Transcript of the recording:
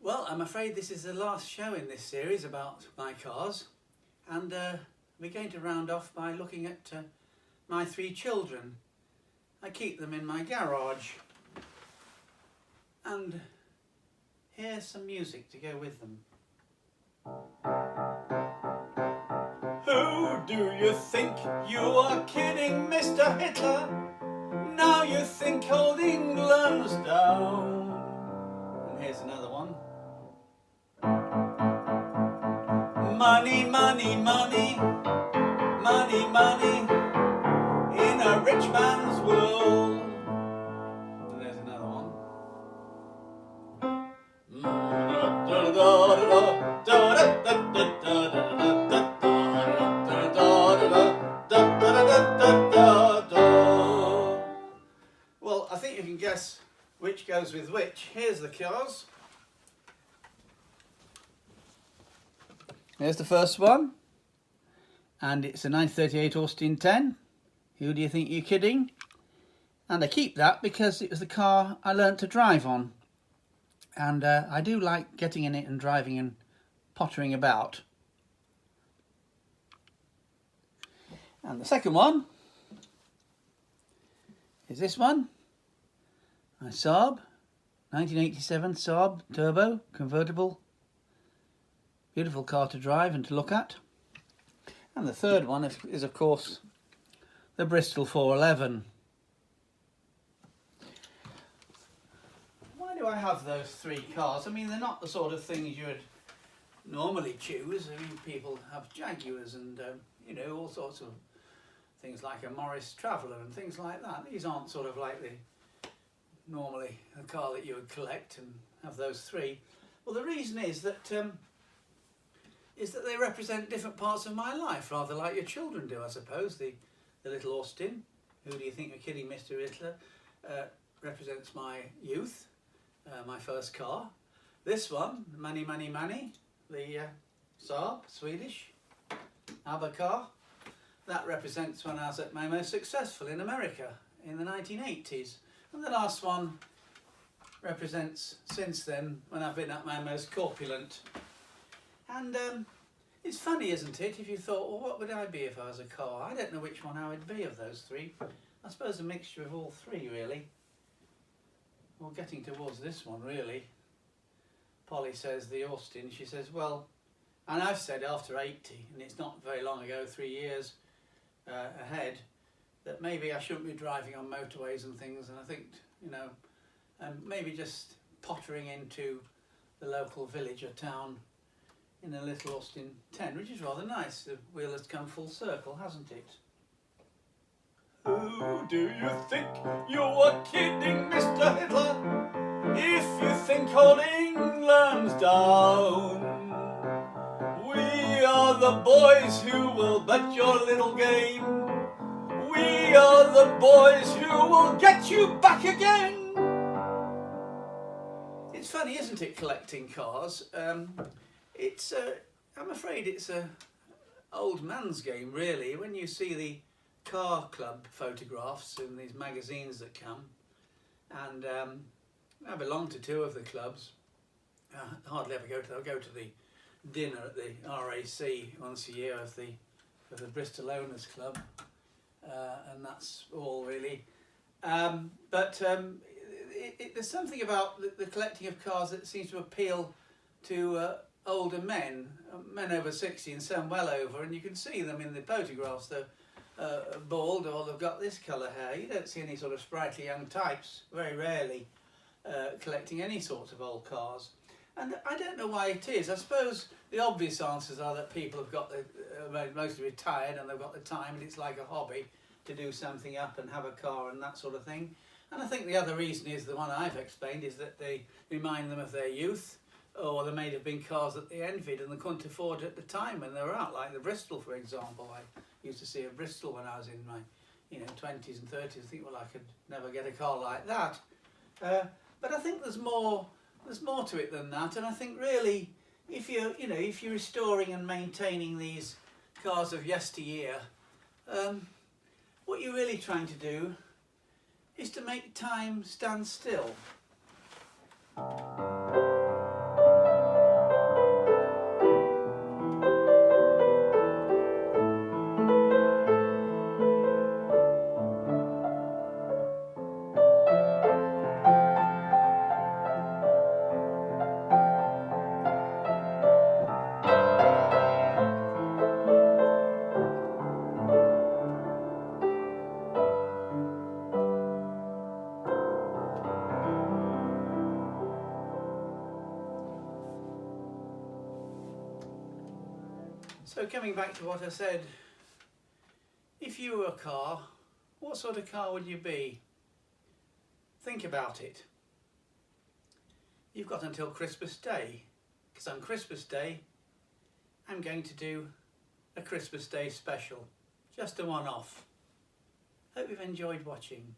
Well, I'm afraid this is the last show in this series about my cars, and we're going to round off by looking at my 3 children. I keep them in my garage, and here's some music to go with them. Who do you think you are kidding, Mr. Hitler? Now you think old England's down. And here's another one. Money, money, money, money, money, in a rich man's world. And there's another one. Well, I think you can guess which goes with which. Here's the cars. There's the first one, and it's a 1938 Austin 10. Who do you think you're kidding? And I keep that because it was the car I learnt to drive on, and I do like getting in it and driving and pottering about. And the second one is this one, my Saab, 1987 Saab Turbo convertible. Beautiful car to drive and to look at. And the third one is of course the Bristol 411. Why do I have those 3 cars? I mean, they're not the sort of things you would normally choose. I mean, people have Jaguars and you know, all sorts of things like a Morris Traveller and things like that. These aren't sort of like normally a car that you would collect and have those 3. Well, the reason is that they represent different parts of my life, rather like your children do, I suppose. The little Austin, who do you think you're kidding, Mr. Hitler, represents my youth, my first car. This one, Money, Money, Money, the Saab, Swedish, ABBA car, that represents when I was at my most successful in America in the 1980s. And the last one represents since then when I've been at my most corpulent. And it's funny, isn't it, if you thought, well, what would I be if I was a car? I don't know which one I would be of those 3. I suppose a mixture of all 3, really. Well, getting towards this one, really. Polly says the Austin, she says, well, and I've said after 80, and it's not very long ago, 3 years ahead, that maybe I shouldn't be driving on motorways and things, and I think, you know, maybe just pottering into the local village or town in a little Austin 10, which is rather nice. The wheel has come full circle, hasn't it? Who do you think you are kidding, Mr. Hitler? If you think old England's down, we are the boys who will bet your little game. We are the boys who will get you back again. It's funny, isn't it, collecting cars? I'm afraid it's a old man's game, really. When you see the car club photographs in these magazines that come, and I belong to 2 of the clubs. I hardly ever go to. I'll go to the dinner at the RAC once a year of the Bristol Owners Club, and that's all really. But there's something about the collecting of cars that seems to appeal to older men over 60 and some well over, and you can see them in the photographs. They're bald or they've got this colour hair. You don't see any sort of sprightly young types, very rarely, collecting any sort of old cars. And I don't know why it is. I suppose the obvious answers are that people have got mostly retired and they've got the time, and it's like a hobby to do something up and have a car and that sort of thing. And I think the other reason is the one I've explained, is that they remind them of their youth, or there may have been cars that they envied and they couldn't afford at the time when they were out, like the Bristol, for example. I used to see a Bristol when I was in my 20s and 30s. I think, well, I could never get a car like that. But I think there's more to it than that. And I think really, if you're restoring and maintaining these cars of yesteryear, what you're really trying to do is to make time stand still. So coming back to what I said, if you were a car, what sort of car would you be? Think about it. You've got until Christmas Day, because on Christmas Day I'm going to do a Christmas Day special, just a one-off. Hope you've enjoyed watching.